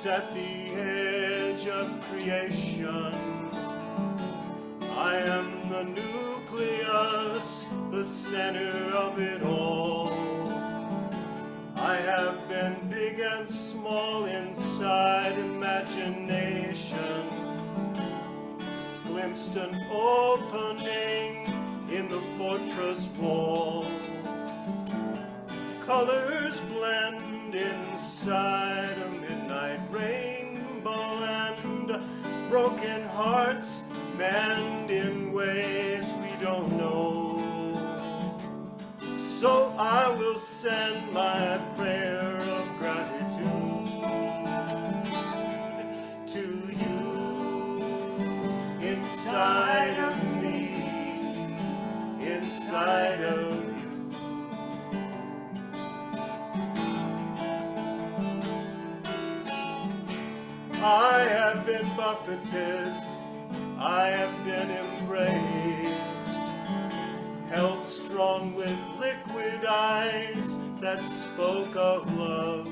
at the edge of creation. I am the nucleus, the center of it all. I have been big and small inside imagination, glimpsed an opening in the fortress wall. Colors blend inside a midnight rainbow, and broken hearts mend in ways we don't know. So I will send my prayer of gratitude to you, inside of me, inside of you. I have been buffeted, I have been embraced, held strong with liquid eyes that spoke of love.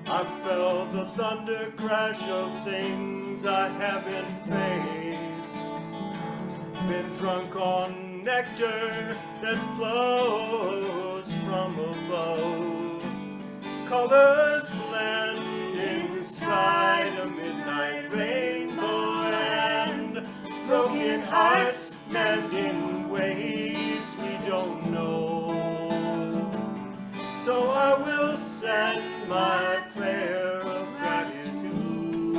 I felt the thunder crash of things I haven't faced, been drunk on nectar that flows from above. Colors blend inside a midnight rainbow, and broken hearts mend in ways we don't know. So I will send my prayer of gratitude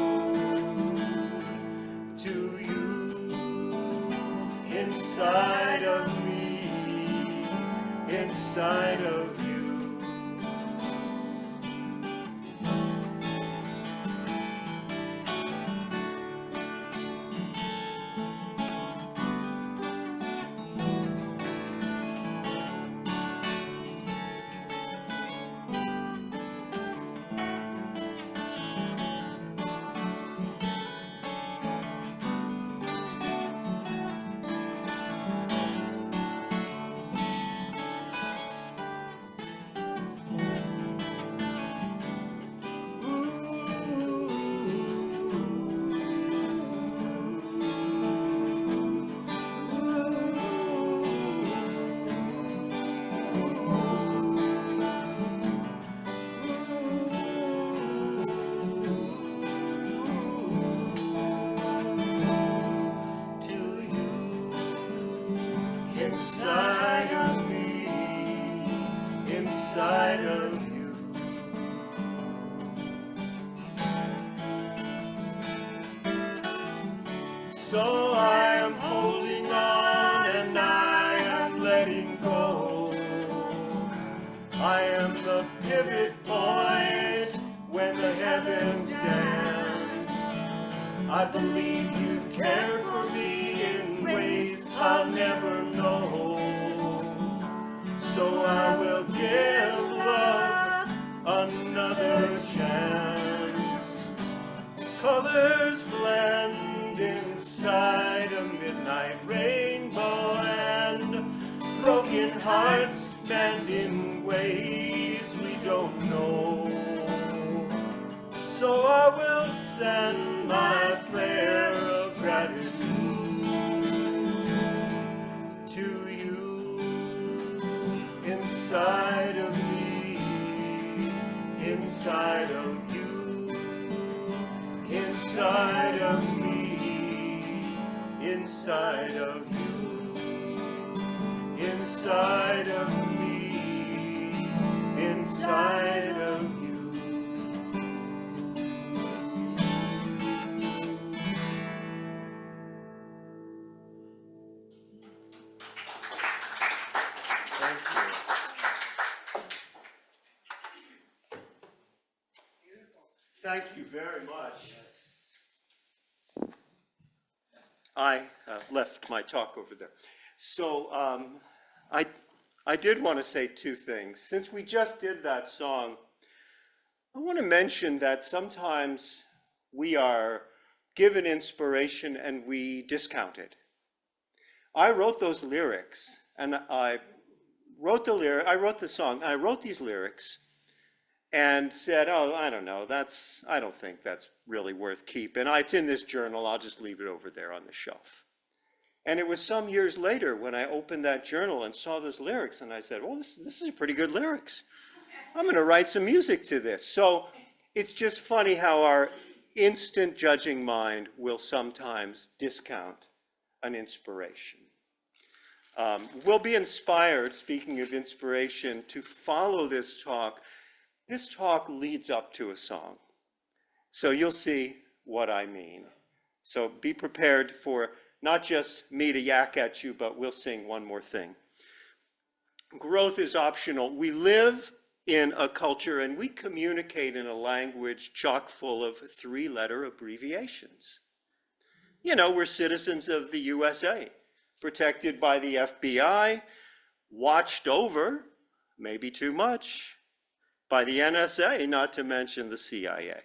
to you, inside of me, inside of you. Inside of me, inside of you. So I am holding on and I am letting go. I am the pivot point when the heavens dance. I believe you've cared for me in ways I'll never know. So I will give love another chance. Colors blend inside a midnight rainbow, and broken hearts mend in ways we don't know. So I will send my prayer of gratitude to you, inside of me, inside of you, inside of me, inside of you, inside of me, inside of you. Thank you very much. I left my talk over there. So I did want to say two things. Since we just did that song, I want to mention that sometimes we are given inspiration and we discount it. I wrote those lyrics, and I wrote the song, and I wrote these lyrics, and said, oh, I don't know, I don't think that's really worth keeping. It's in this journal, I'll just leave it over there on the shelf. And it was some years later when I opened that journal and saw those lyrics, and I said, well, this is pretty good lyrics. I'm going to write some music to this. So it's just funny how our instant judging mind will sometimes discount an inspiration. We'll be inspired, speaking of inspiration, to follow this talk. This talk leads up to a song. So you'll see what I mean. So be prepared for not just me to yak at you, but we'll sing one more thing. Growth is optional. We live in a culture and we communicate in a language chock full of three-letter abbreviations. You know, we're citizens of the USA, protected by the FBI, watched over, maybe too much, by the NSA, not to mention the CIA.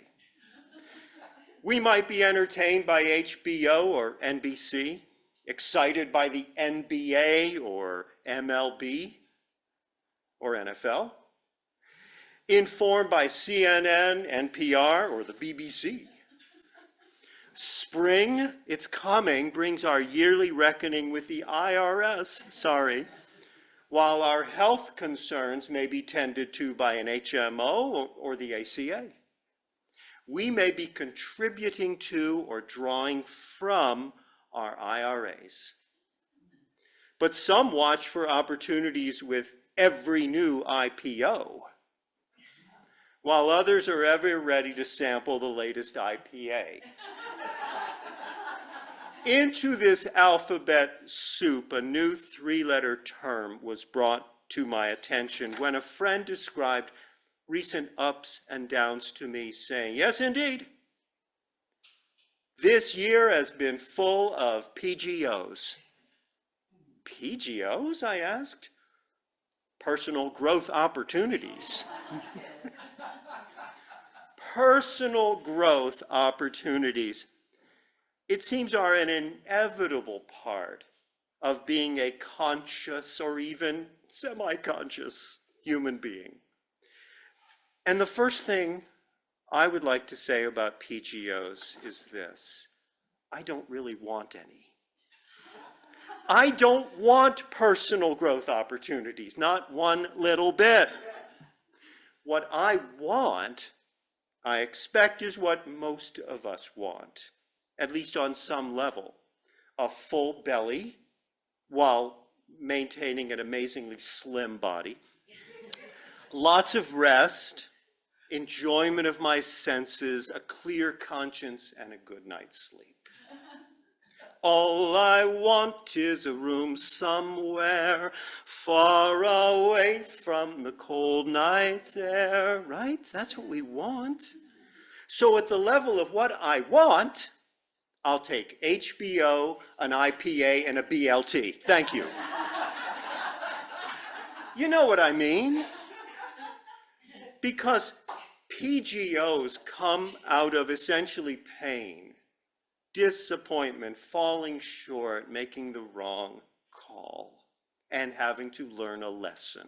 We might be entertained by HBO or NBC, excited by the NBA or MLB or NFL, informed by CNN, NPR, or the BBC. Spring, it's coming, brings our yearly reckoning with the IRS, while our health concerns may be tended to by an HMO or the ACA. We may be contributing to or drawing from our IRAs. But some watch for opportunities with every new IPO, while others are ever ready to sample the latest IPA. Into this alphabet soup, a new three-letter term was brought to my attention when a friend described recent ups and downs to me, saying, yes, indeed, this year has been full of PGOs. PGOs, I asked? Personal growth opportunities. Personal growth opportunities. It seems are an inevitable part of being a conscious or even semi-conscious human being. And the first thing I would like to say about PGOs is this: I don't really want any. I don't want personal growth opportunities, not one little bit. What I want, I expect, is what most of us want, at least on some level: a full belly while maintaining an amazingly slim body, lots of rest, enjoyment of my senses, a clear conscience, and a good night's sleep. All I want is a room somewhere far away from the cold night's air, right? That's what we want. So at the level of what I want, I'll take HBO, an IPA, and a BLT. Thank you. You know what I mean? Because PGOs come out of essentially pain, disappointment, falling short, making the wrong call, and having to learn a lesson.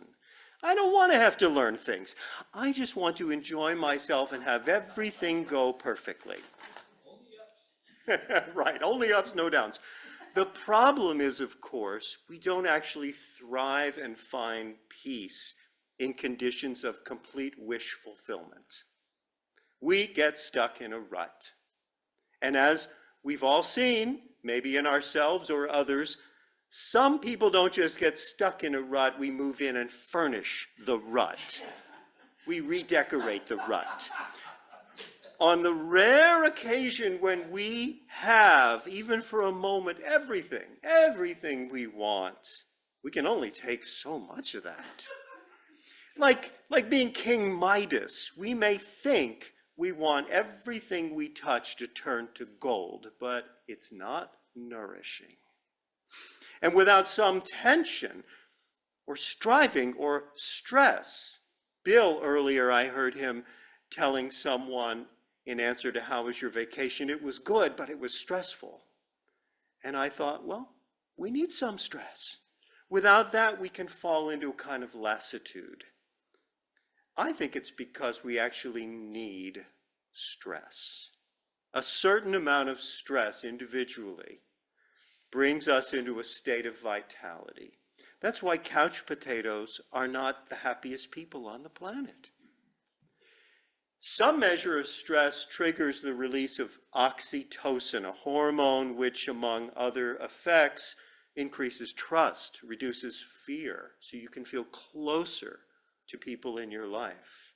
I don't want to have to learn things. I just want to enjoy myself and have everything go perfectly. Right, only ups, no downs. The problem is, of course, we don't actually thrive and find peace in conditions of complete wish fulfillment. We get stuck in a rut. And as we've all seen, maybe in ourselves or others, some people don't just get stuck in a rut, we move in and furnish the rut. We redecorate the rut. On the rare occasion when we have, even for a moment, everything we want, we can only take so much of that. Like being King Midas, we may think we want everything we touch to turn to gold, but it's not nourishing. And without some tension or striving or stress, Bill, earlier I heard him telling someone in answer to how was your vacation, it was good, but it was stressful. And I thought, well, we need some stress. Without that, we can fall into a kind of lassitude. I think it's because we actually need stress. A certain amount of stress individually brings us into a state of vitality. That's why couch potatoes are not the happiest people on the planet. Some measure of stress triggers the release of oxytocin, a hormone which, among other effects, increases trust, reduces fear, so you can feel closer to people in your life.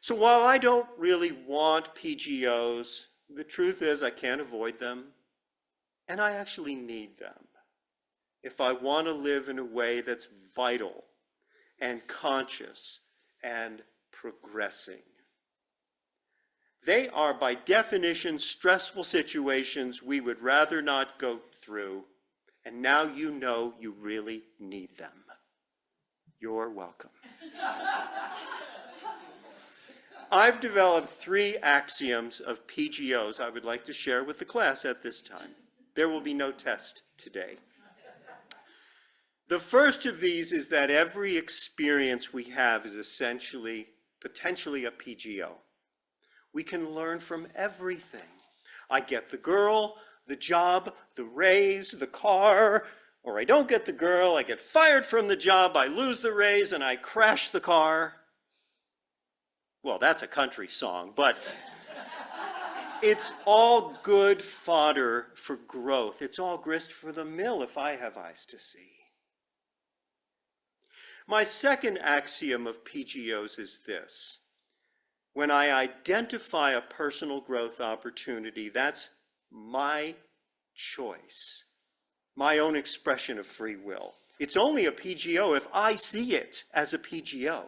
So while I don't really want PGOs, the truth is I can't avoid them, and I actually need them if I want to live in a way that's vital and conscious and progressing. They are, by definition, stressful situations we would rather not go through, and now you know you really need them. You're welcome. I've developed 3 axioms of PGOs I would like to share with the class at this time. There will be no test today. The first of these is that every experience we have is essentially, potentially a PGO. We can learn from everything. I get the girl, the job, the raise, the car, or I don't get the girl, I get fired from the job, I lose the raise, and I crash the car. Well, that's a country song, but it's all good fodder for growth. It's all grist for the mill if I have eyes to see. My second axiom of PGOs is this. When I identify a personal growth opportunity, that's my choice, my own expression of free will. It's only a PGO if I see it as a PGO.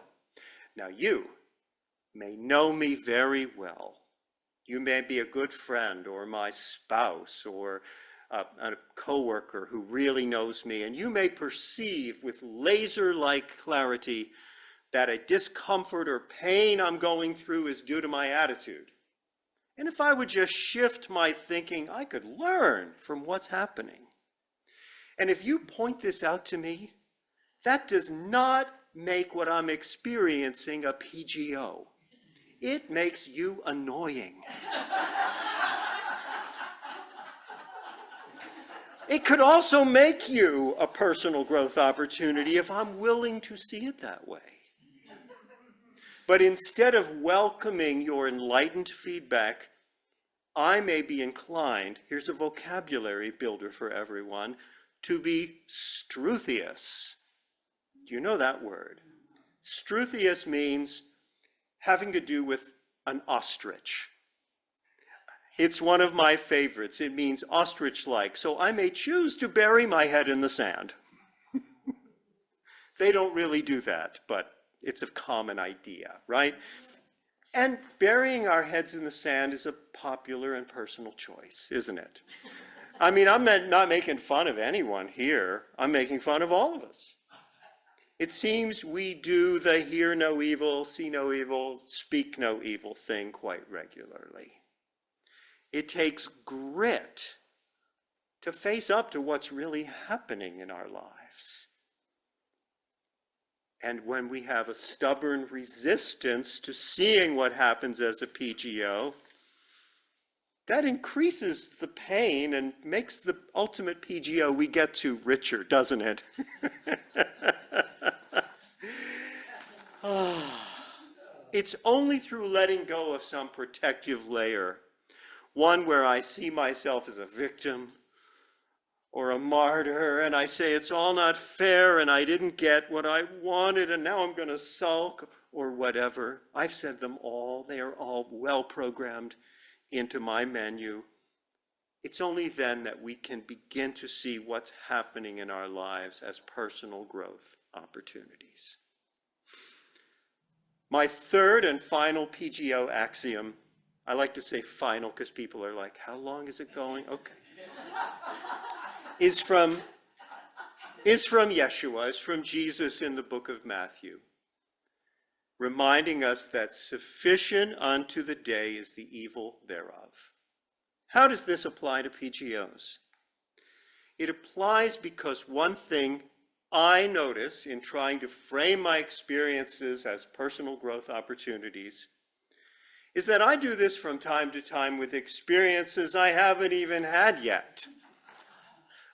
Now you may know me very well. You may be a good friend or my spouse or a coworker who really knows me, and you may perceive with laser-like clarity that a discomfort or pain I'm going through is due to my attitude. And if I would just shift my thinking, I could learn from what's happening. And if you point this out to me, that does not make what I'm experiencing a PGO. It makes you annoying. It could also make you a personal growth opportunity if I'm willing to see it that way. But instead of welcoming your enlightened feedback, I may be inclined, here's a vocabulary builder for everyone, to be struthious. Do you know that word? Struthious means having to do with an ostrich. It's one of my favorites. It means ostrich-like, so I may choose to bury my head in the sand. They don't really do that, but it's a common idea, right? And burying our heads in the sand is a popular and personal choice, isn't it? I mean, I'm not making fun of anyone here. I'm making fun of all of us. It seems we do the hear no evil, see no evil, speak no evil thing quite regularly. It takes grit to face up to what's really happening in our lives. And when we have a stubborn resistance to seeing what happens as a PGO, that increases the pain and makes the ultimate PGO we get to richer, doesn't it? It's only through letting go of some protective layer, one where I see myself as a victim or a martyr, and I say it's all not fair and I didn't get what I wanted and now I'm going to sulk or whatever. I've said them all. They are all well programmed into my menu. It's only then that we can begin to see what's happening in our lives as personal growth opportunities. My third and final PGO axiom, I like to say final because people are like, how long is it going? Okay. is from Yeshua, is from Jesus in the book of Matthew, reminding us that sufficient unto the day is the evil thereof. How does this apply to PGOs? It applies because one thing I notice in trying to frame my experiences as personal growth opportunities is that I do this from time to time with experiences I haven't even had yet.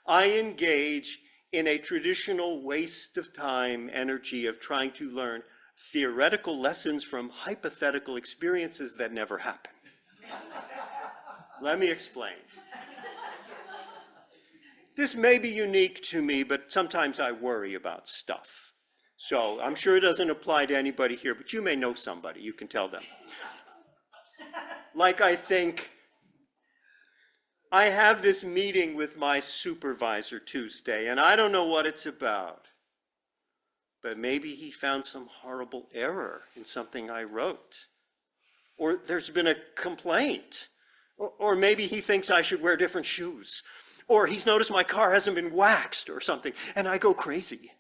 I engage in a traditional waste of time, energy of trying to learn theoretical lessons from hypothetical experiences that never happen. Let me explain. This may be unique to me, but sometimes I worry about stuff. So I'm sure it doesn't apply to anybody here, but you may know somebody, you can tell them. Like I think, I have this meeting with my supervisor Tuesday, and I don't know what it's about. But maybe he found some horrible error in something I wrote. Or there's been a complaint. Or maybe he thinks I should wear different shoes. Or he's noticed my car hasn't been waxed or something, and I go crazy.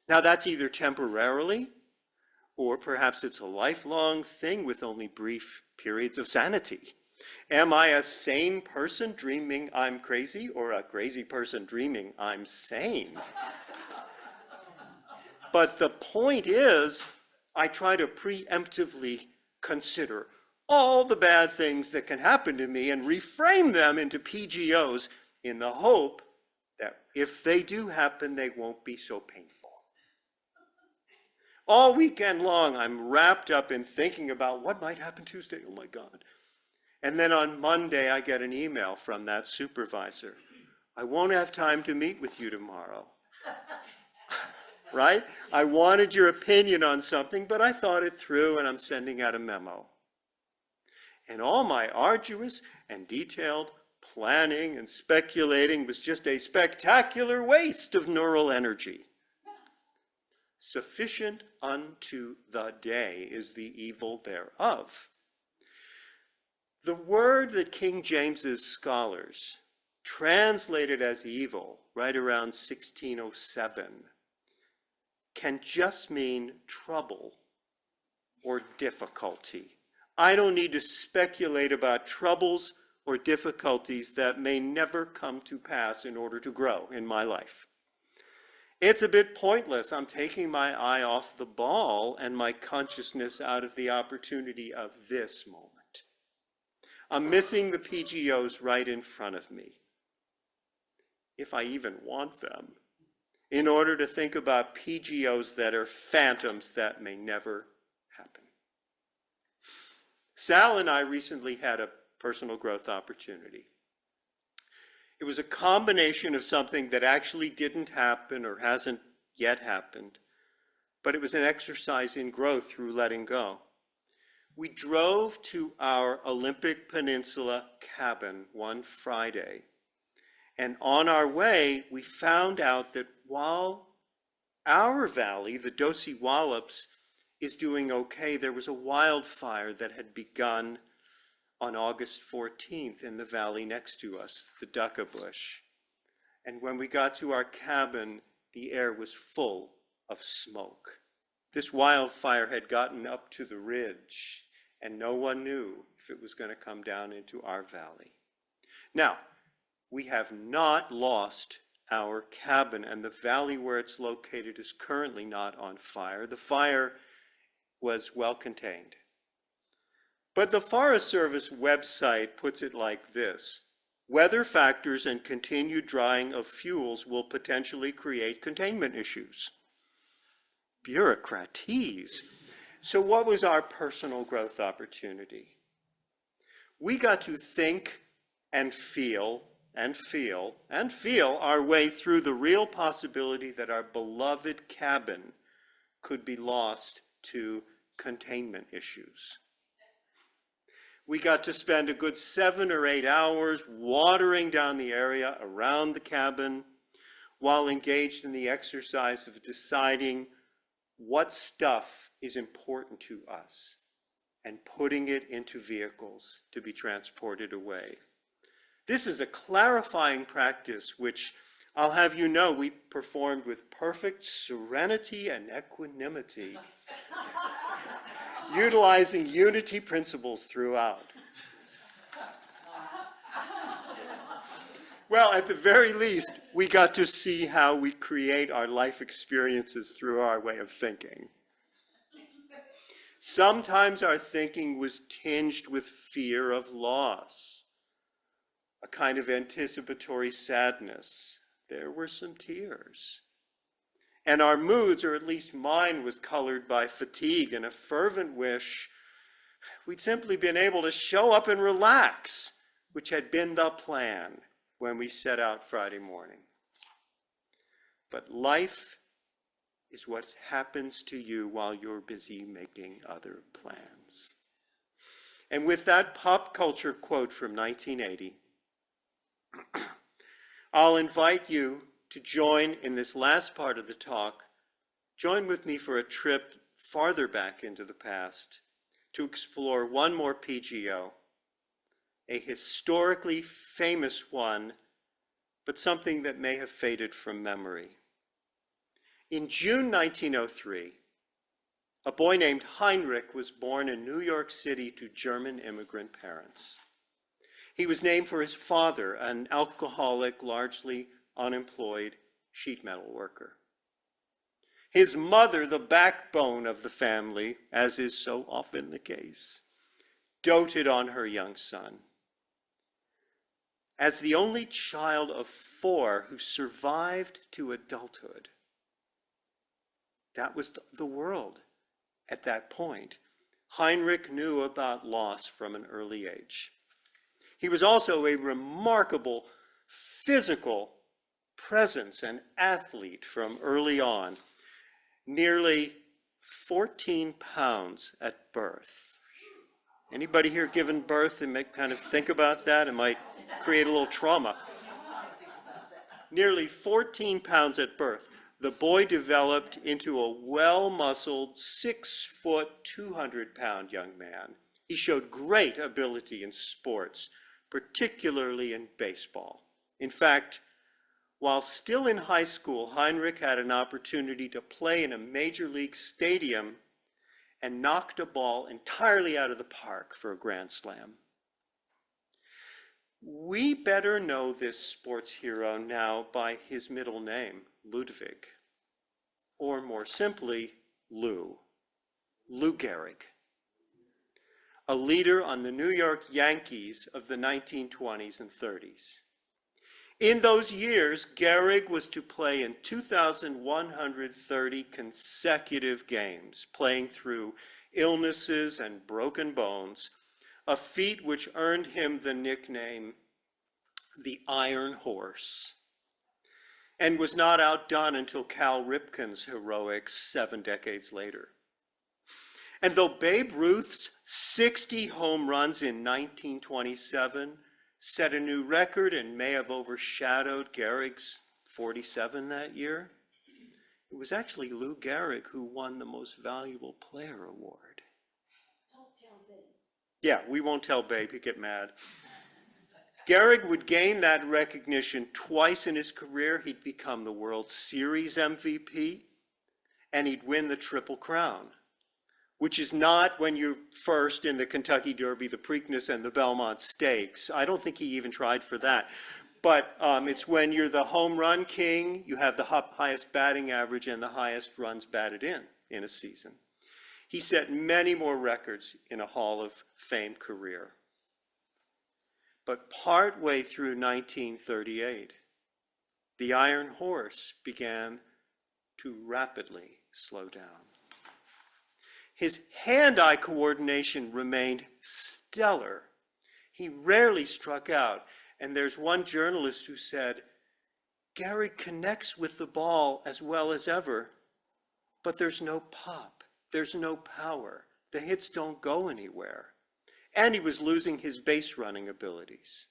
Now that's either temporarily, or perhaps it's a lifelong thing with only brief periods of sanity. Am I a sane person dreaming I'm crazy, or a crazy person dreaming I'm sane? But the point is, I try to preemptively consider all the bad things that can happen to me and reframe them into PGOs in the hope that if they do happen, they won't be so painful. All weekend long, I'm wrapped up in thinking about what might happen Tuesday, oh my God. And then on Monday, I get an email from that supervisor. I won't have time to meet with you tomorrow. Right? I wanted your opinion on something, but I thought it through and I'm sending out a memo. And all my arduous and detailed planning and speculating was just a spectacular waste of neural energy. Sufficient unto the day is the evil thereof. The word that King James's scholars translated as evil right around 1607 can just mean trouble or difficulty. I don't need to speculate about troubles or difficulties that may never come to pass in order to grow in my life. It's a bit pointless. I'm taking my eye off the ball and my consciousness out of the opportunity of this moment. I'm missing the PGOs right in front of me, if I even want them, in order to think about PGOs that are phantoms that may never happen. Sal and I recently had a personal growth opportunity. It was a combination of something that actually didn't happen or hasn't yet happened, but it was an exercise in growth through letting go. We drove to our Olympic Peninsula cabin one Friday, and on our way, we found out that while our valley, the Dosi Wallops, is doing okay, there was a wildfire that had begun on August 14th in the valley next to us, the Dukkha Bush. And when we got to our cabin, the air was full of smoke. This wildfire had gotten up to the ridge, and no one knew if it was going to come down into our valley. Now, we have not lost our cabin, and the valley where it's located is currently not on fire. The fire was well contained. But the Forest Service website puts it like this: weather factors and continued drying of fuels will potentially create containment issues. Bureaucratese. So what was our personal growth opportunity? We got to think and feel and feel and feel our way through the real possibility that our beloved cabin could be lost to containment issues. We got to spend a good 7 or 8 hours watering down the area around the cabin while engaged in the exercise of deciding what stuff is important to us and putting it into vehicles to be transported away. This is a clarifying practice which I'll have you know we performed with perfect serenity and equanimity, utilizing unity principles throughout. Well, at the very least, we got to see how we create our life experiences through our way of thinking. Sometimes our thinking was tinged with fear of loss, a kind of anticipatory sadness. There were some tears. And our moods, or at least mine, was colored by fatigue and a fervent wish we'd simply been able to show up and relax, which had been the plan when we set out Friday morning. But life is what happens to you while you're busy making other plans. And with that pop culture quote from 1980, I'll invite you to join in this last part of the talk. Join with me for a trip farther back into the past to explore one more PGO, a historically famous one, but something that may have faded from memory. In June 1903, a boy named Heinrich was born in New York City to German immigrant parents. He was named for his father, an alcoholic, largely unemployed sheet metal worker. His mother, the backbone of the family, as is so often the case, doted on her young son. As the only child of 4 who survived to adulthood, that was the world at that point. Heinrich knew about loss from an early age. He was also a remarkable physical presence and athlete from early on. Nearly 14 pounds at birth. Anybody here given birth and kind of think about that? It might create a little trauma. Nearly 14 pounds at birth. The boy developed into a well-muscled 6 foot, 200-pound young man. He showed great ability in sports, particularly in baseball. In fact, while still in high school, Heinrich had an opportunity to play in a major league stadium and knocked a ball entirely out of the park for a grand slam. We better know this sports hero now by his middle name, Ludwig, or more simply, Lou Gehrig, a leader on the New York Yankees of the 1920s and 30s. In those years, Gehrig was to play in 2,130 consecutive games, playing through illnesses and broken bones, a feat which earned him the nickname the Iron Horse, and was not outdone until Cal Ripken's heroics 7 decades later. And though Babe Ruth's 60 home runs in 1927 set a new record and may have overshadowed Gehrig's 47 that year, it was actually Lou Gehrig who won the Most Valuable Player award. Don't tell Babe. Yeah, we won't tell Babe, he'd get mad. Gehrig would gain that recognition twice in his career. He'd become the World Series MVP, and he'd win the Triple Crown, which is not when you're first in the Kentucky Derby, the Preakness, and the Belmont Stakes. I don't think he even tried for that. But it's when you're the home run king, you have the highest batting average and the highest runs batted in a season. He set many more records in a Hall of Fame career. But partway through 1938, the Iron Horse began to rapidly slow down. His hand-eye coordination remained stellar. He rarely struck out. And there's one journalist who said, Gehrig connects with the ball as well as ever, but there's no pop, there's no power. The hits don't go anywhere. And he was losing his base running abilities.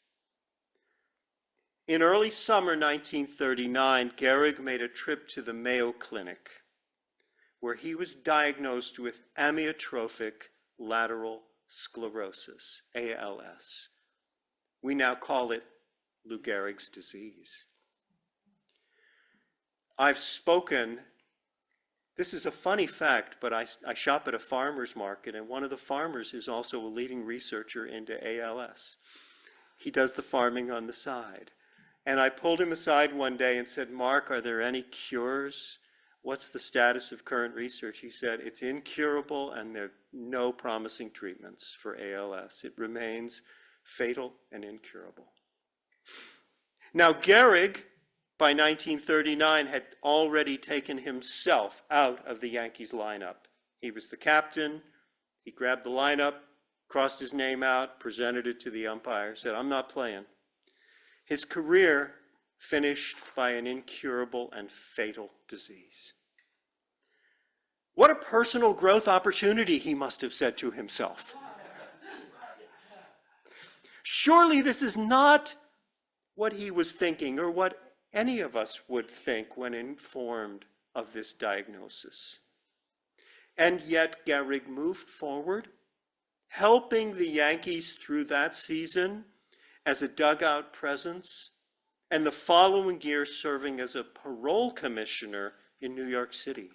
In early summer 1939, Gehrig made a trip to the Mayo Clinic, where he was diagnosed with amyotrophic lateral sclerosis, ALS. We now call it Lou Gehrig's disease. I've spoken, this is a funny fact, but I shop at a farmer's market, and one of the farmers is also a leading researcher into ALS. He does the farming on the side. And I pulled him aside one day and said, Mark, are there any cures? What's the status of current research? He said, it's incurable and there are no promising treatments for ALS. It remains fatal and incurable. Now, Gehrig, by 1939, had already taken himself out of the Yankees lineup. He was the captain. He grabbed the lineup, crossed his name out, presented it to the umpire, said, I'm not playing. His career finished by an incurable and fatal disease. What a personal growth opportunity, he must have said to himself. Surely this is not what he was thinking or what any of us would think when informed of this diagnosis. And yet Gehrig moved forward, helping the Yankees through that season as a dugout presence, and the following year serving as a parole commissioner in New York City.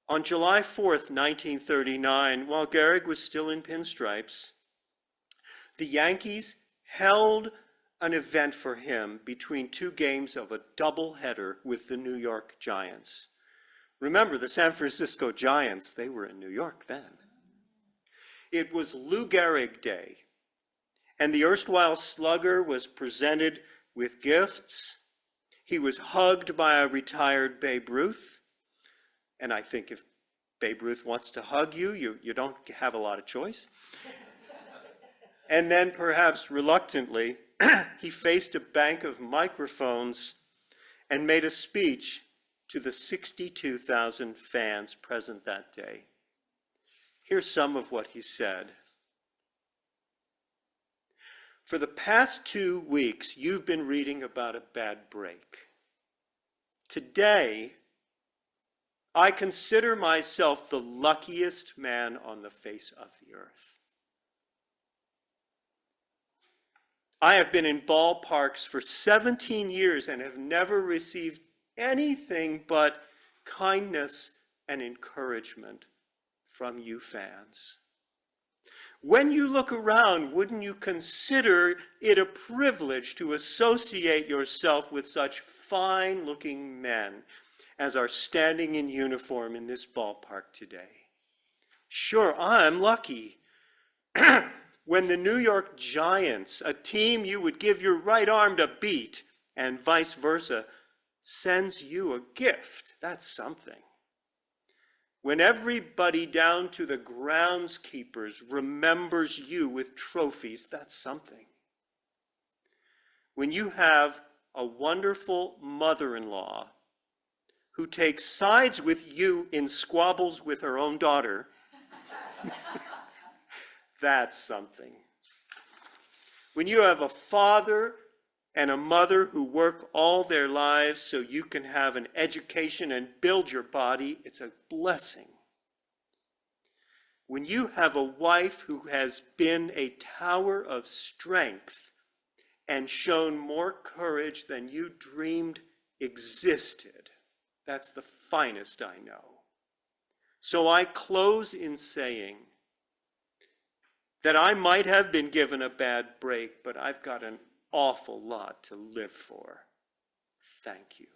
On July 4th, 1939, while Gehrig was still in pinstripes, the Yankees held an event for him between two games of a doubleheader with the New York Giants. Remember, the San Francisco Giants, they were in New York then. It was Lou Gehrig Day, and the erstwhile slugger was presented with gifts. He was hugged by a retired Babe Ruth, and I think if Babe Ruth wants to hug you, you don't have a lot of choice. And then perhaps reluctantly, he faced a bank of microphones and made a speech to the 62,000 fans present that day. Here's some of what he said. For the past 2 weeks, you've been reading about a bad break. Today, I consider myself the luckiest man on the face of the earth. I have been in ballparks for 17 years and have never received anything but kindness and encouragement from you fans. When you look around, wouldn't you consider it a privilege to associate yourself with such fine-looking men as are standing in uniform in this ballpark today? Sure, I'm lucky. When the New York Giants, a team you would give your right arm to beat, and vice versa, sends you a gift, that's something. When everybody down to the groundskeepers remembers you with trophies, that's something. When you have a wonderful mother-in-law who takes sides with you in squabbles with her own daughter, that's something. When you have a father and a mother who work all their lives so you can have an education and build your body, it's a blessing. When you have a wife who has been a tower of strength and shown more courage than you dreamed existed, that's the finest I know. So I close in saying that I might have been given a bad break, but I've got an awful lot to live for. Thank you.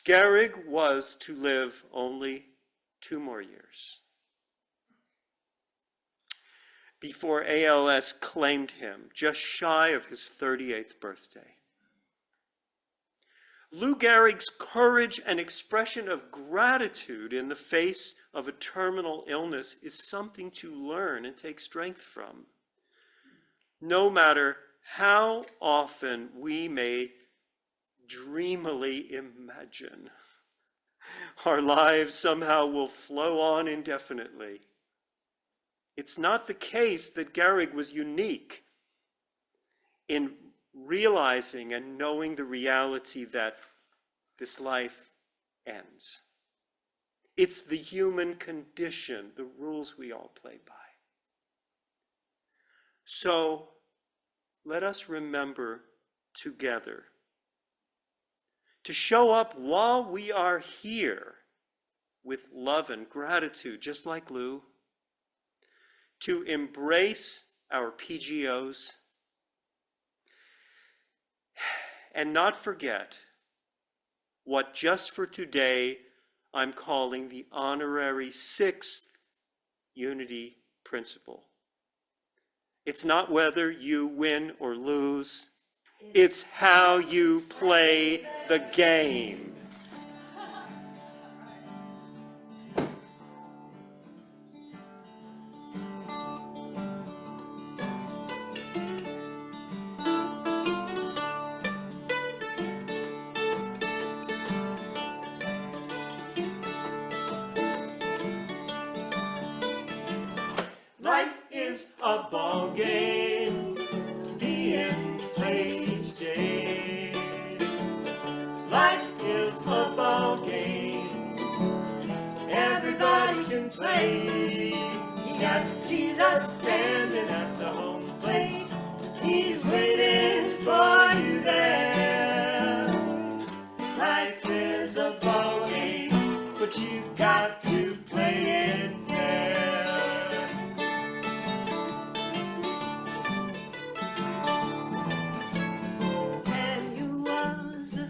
Gehrig was to live only 2 more years before ALS claimed him, just shy of his 38th birthday. Lou Gehrig's courage and expression of gratitude in the face of a terminal illness is something to learn and take strength from. No matter how often we may dreamily imagine our lives somehow will flow on indefinitely, it's not the case that Gehrig was unique in realizing and knowing the reality that this life ends. It's the human condition, the rules we all play by. So let us remember together to show up while we are here with love and gratitude, just like Lou, to embrace our PGOs, and not forget what just for today I'm calling the honorary sixth unity principle. It's not whether you win or lose, it's how you play the game. Life is a ball game being played each day. Life is a ball game everybody can play. You got Jesus standing at the home plate. He's waiting for you there. Life is a ball game, but you got to play it fair.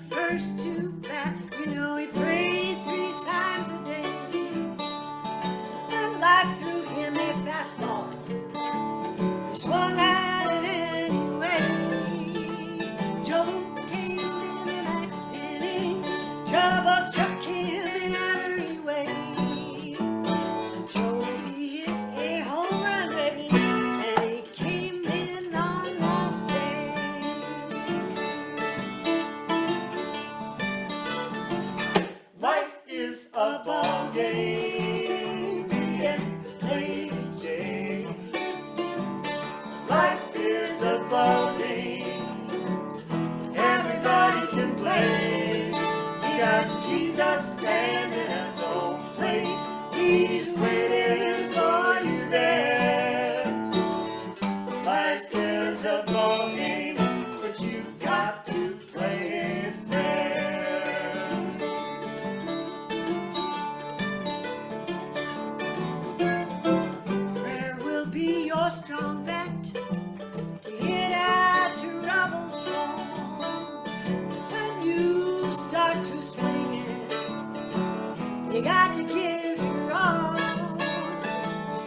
First to bat, you know he prayed 3 times a day. And life threw him a fastball. He swung at it anyway. Joe came in the next inning. Trouble struck him in every way. Joe hit a home run, baby, and he came in on that day. Life is a ball game being played each day. Life is a ball game everybody can play. We got Jesus standing at the home plate. He's waiting for you there. Life is a ball game, but you got to play it fair. Prayer will be your strong bat to hit out trouble's ball. When you start to swing it, you got to give your all.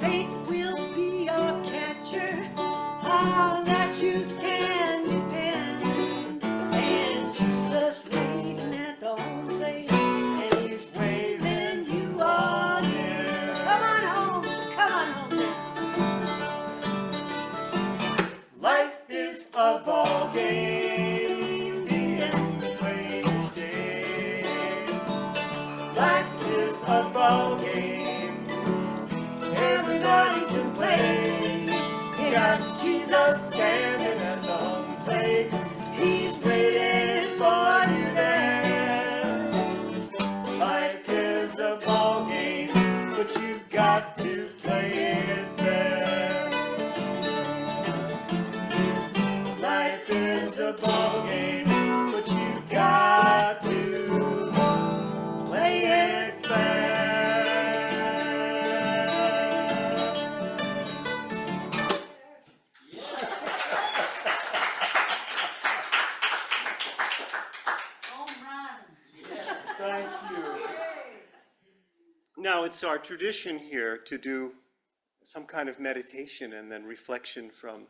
Faith will be your catcher, all that you can depend. And Jesus waiting at the home plate, and he's waving you on in. Come on home now. Life is a ball game being played each day. Life is a ball game everybody can play. You got Jesus standing at the home plate. He's waiting for you there. Life is a ball game, but you got to play it fair. Life is a ball game, but you got to play it fair. Thank you. Now, it's our tradition here to do some kind of meditation and then reflection from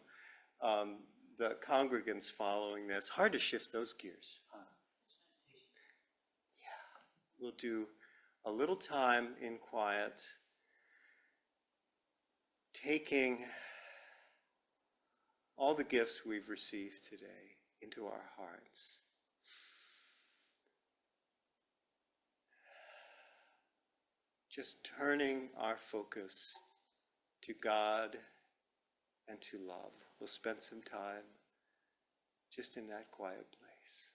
the congregants following this. Hard to shift those gears. Yeah, we'll do a little time in quiet, taking all the gifts we've received today into our hearts. Just turning our focus to God and to love. We'll spend some time just in that quiet place.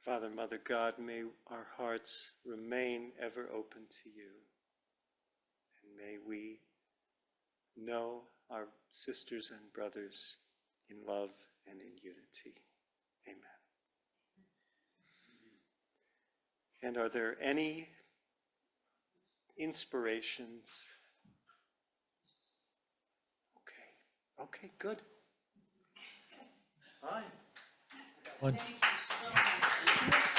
Father, Mother, God, may our hearts remain ever open to you. And may we know our sisters and brothers in love and in unity. Amen. And are there any inspirations? Okay, good. Fine. One. Thank you so much.